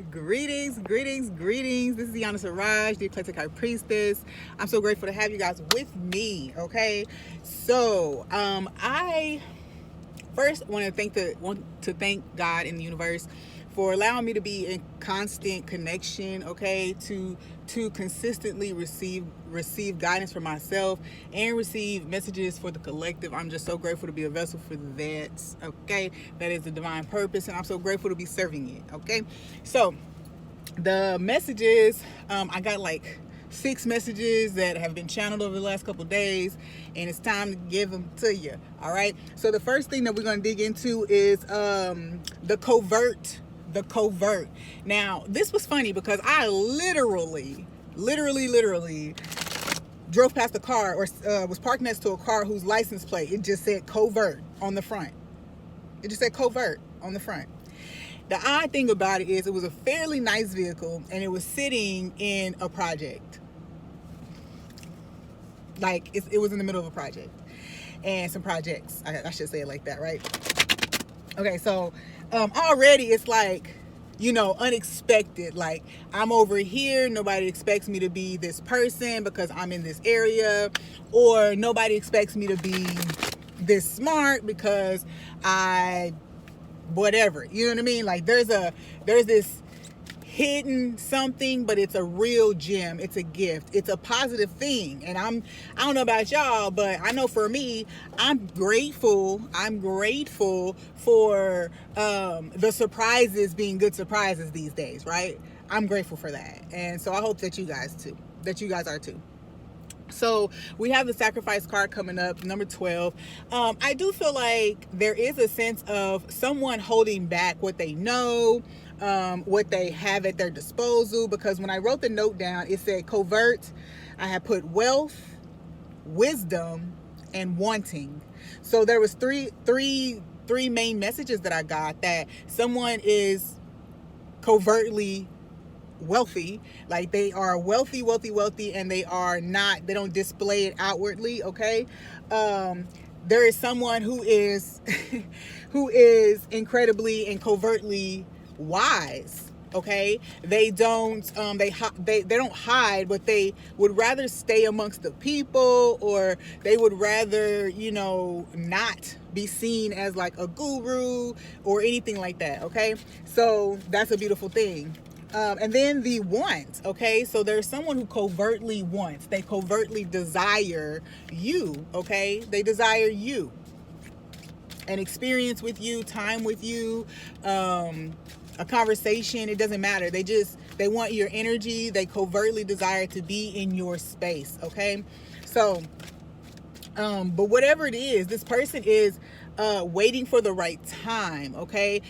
Greetings, greetings, greetings. This is Iyanda Siraj, the Eclectic High Priestess. I'm so grateful to have you guys with me. Okay, so I first want to thank God in the universe for allowing me to be in constant connection, okay, to consistently receive guidance for myself and receive messages for the collective. I'm just so grateful to be a vessel for that, okay? That is the divine purpose, and I'm so grateful to be serving it, okay? So the messages, I got like 6 messages that have been channeled over the last couple of days, and it's time to give them to you. All right, so the first thing that we're going to dig into is the covert. Now this was funny because I literally drove past a car, or was parked next to a car whose license plate, it just said covert on the front. It just said covert on the front. The odd thing about it is it was a fairly nice vehicle, and it was sitting in a project. Like it was in the middle of a project and some projects. I should say it like that, right? Okay, so already it's like, unexpected. Like, I'm over here, nobody expects me to be this person because I'm in this area, or nobody expects me to be this smart because I whatever, you know what I mean? Like there's this hidden something, but it's a real gem. It's a gift. It's a positive thing. And I don't know about y'all, but I know for me, I'm grateful for the surprises being good surprises these days, right? I'm grateful for that. And so I hope that you guys are too. So we have the sacrifice card coming up, number 12. I do feel like there is a sense of someone holding back what they know, what they have at their disposal, because when I wrote the note down, it said covert. I had put wealth, wisdom, and wanting. So there was three main messages that I got: that someone is covertly wealthy, like they are wealthy, and they don't display it outwardly, okay? There is someone who is who is incredibly and covertly wise, okay? They don't they don't hide, but they would rather stay amongst the people, or they would rather not be seen as like a guru or anything like that, okay? So that's a beautiful thing. And then the want, okay? So there's someone who covertly wants. They covertly desire you, okay? They desire you. An experience with you, time with you, a conversation, it doesn't matter. They want your energy. They covertly desire to be in your space, okay? So, but whatever it is, this person is waiting for the right time, okay?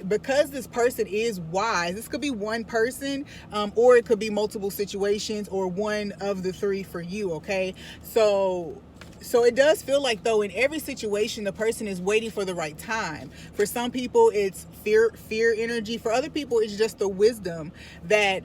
Because this person is wise, this could be one person, or it could be multiple situations, or one of the three for you, okay? So it does feel like, though, in every situation, the person is waiting for the right time. For some people, it's fear energy. For other people, it's just the wisdom that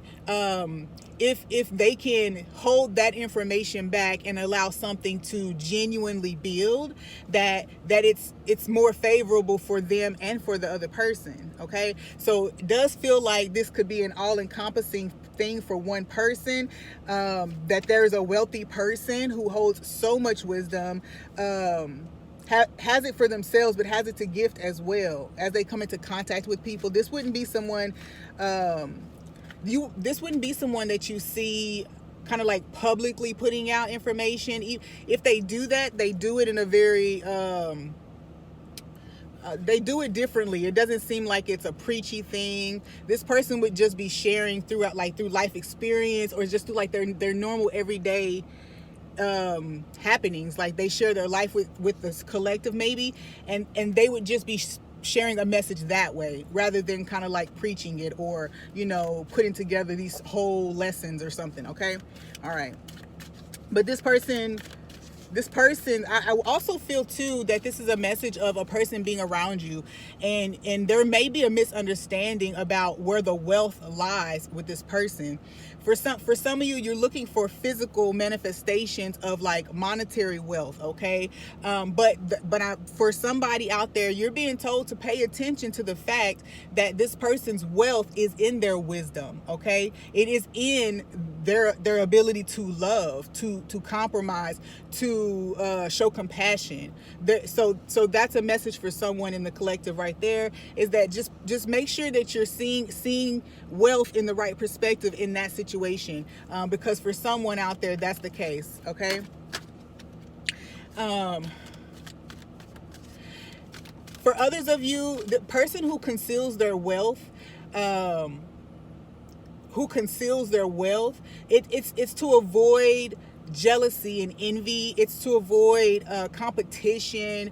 if they can hold that information back and allow something to genuinely build, that it's more favorable for them and for the other person, okay? So it does feel like this could be an all-encompassing thing for one person, that there's a wealthy person who holds so much wisdom, has it for themselves, but has it to gift as well as they come into contact with people. This wouldn't be someone that you see kind of like publicly putting out information. If they do that, they do it in a very they do it differently. It doesn't seem like it's a preachy thing. This person would just be sharing through life experience, or just through like their normal everyday happenings. Like they share their life with this collective maybe, and they would just be sharing a message that way, rather than kind of like preaching it, or putting together these whole lessons or something, okay? All right. But this person this person, I also feel too that this is a message of a person being around you, and there may be a misunderstanding about where the wealth lies with this person. For some of you, you're looking for physical manifestations of like monetary wealth, okay? For somebody out there, you're being told to pay attention to the fact that this person's wealth is in their wisdom, okay? It is in their ability to love, to compromise, to show compassion. So that's a message for someone in the collective right there, is that just make sure that you're seeing wealth in the right perspective in that situation, because for someone out there, that's the case, okay? For others of you, the person who conceals their wealth, it's to avoid jealousy and envy. It's to avoid competition.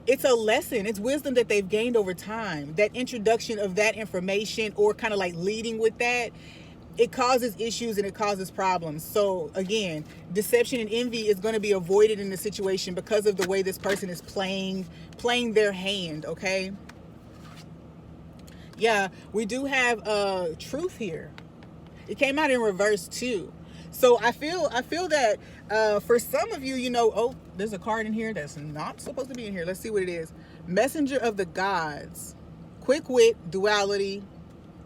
It's a lesson. It's wisdom that they've gained over time. That introduction of that information, or kind of like leading with that, it causes issues and it causes problems. So again, deception and envy is going to be avoided in the situation because of the way this person is playing their hand, okay? Yeah, we do have truth here. It came out in reverse too. So I feel that for some of you, oh, there's a card in here that's not supposed to be in here. Let's see what it is. Messenger of the gods, quick wit, duality,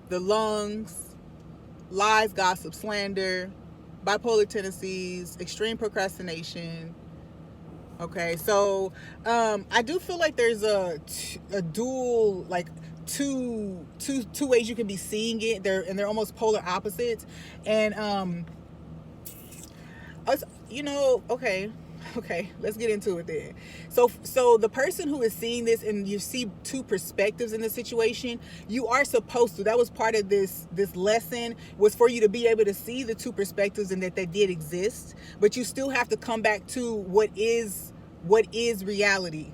the lungs, lies, gossip, slander, bipolar tendencies, extreme procrastination. Okay, so I do feel like there's a dual, like two ways you can be seeing it. They're almost polar opposites, and okay, let's get into it then. So the person who is seeing this, and you see two perspectives in the situation, you are supposed to, that was part of this lesson, was for you to be able to see the two perspectives and that they did exist, but you still have to come back to what is reality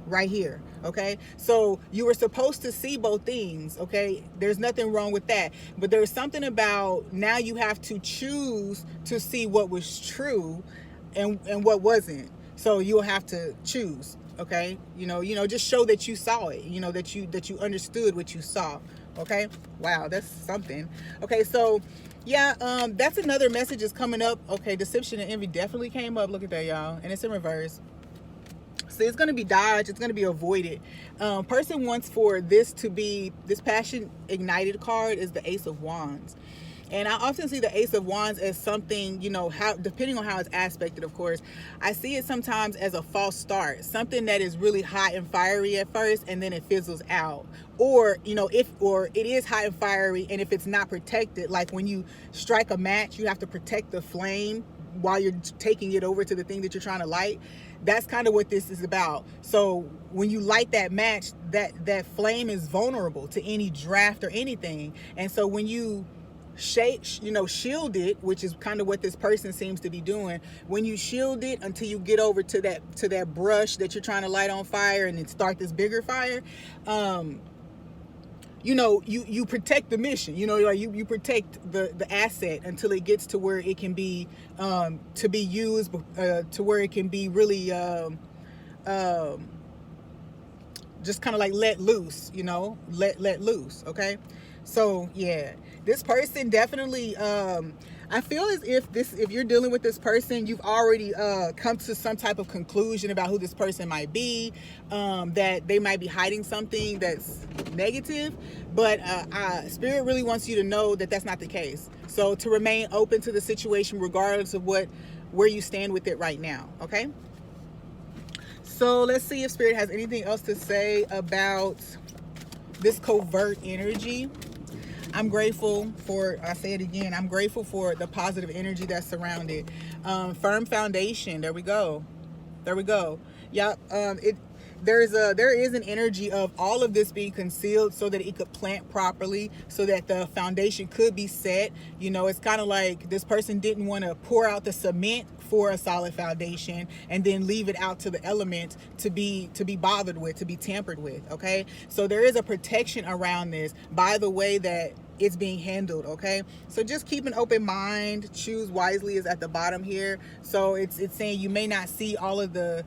right here, okay? So you were supposed to see both things, okay? There's nothing wrong with that, but there's something about now you have to choose to see what was true and what wasn't. So you'll have to choose, okay? Just show that you saw it, that you understood what you saw, okay? Wow, that's something. Okay, so yeah, that's another message is coming up. Okay, deception and envy definitely came up. Look at that, y'all, and it's in reverse. So it's going to be dodged. It's going to be avoided. Person wants for this to be, this passion ignited card is the Ace of Wands. And I often see the Ace of Wands as something, how, depending on how it's aspected, of course, I see it sometimes as a false start, something that is really hot and fiery at first, and then it fizzles out. Or, or it is hot and fiery, and if it's not protected, like when you strike a match, you have to protect the flame while you're taking it over to the thing that you're trying to light. That's kind of what this is about. So when you light that match, that flame is vulnerable to any draft or anything. And so when you shield it, which is kind of what this person seems to be doing, when you shield it until you get over to that brush that you're trying to light on fire and then start this bigger fire, you protect the mission, you protect the asset until it gets to where it can be to be used, to where it can be really just kind of like let loose, let loose. Okay, so yeah, this person definitely I feel as if you're dealing with this person, you've already come to some type of conclusion about who this person might be, that they might be hiding something that's negative, but Spirit really wants you to know that that's not the case. So to remain open to the situation regardless of where you stand with it right now, okay? So let's see if Spirit has anything else to say about this covert energy. I'm grateful for, I say it again, I'm grateful for the positive energy that's surrounded. Firm foundation, there we go. Yeah, there is an energy of all of this being concealed so that it could plant properly, so that the foundation could be set. It's kind of like this person didn't want to pour out the cement for a solid foundation and then leave it out to the elements to be bothered with, to be tampered with. Okay, so there is a protection around this by the way that it's being handled. Okay, so just keep an open mind. Choose wisely is at the bottom here. So it's saying you may not see all of the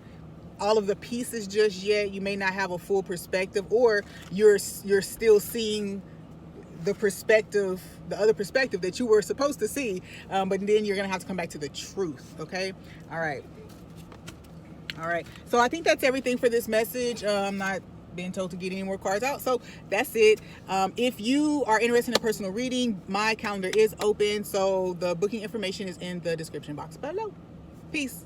pieces just yet. You may not have a full perspective, or you're still seeing the perspective, the other perspective that you were supposed to see, but then you're gonna have to come back to the truth. Okay, all right. So I think that's everything for this message. I'm not being told to get any more cards out, so that's it. If you are interested in a personal reading, my calendar is open, so the booking information is in the description box below. Peace.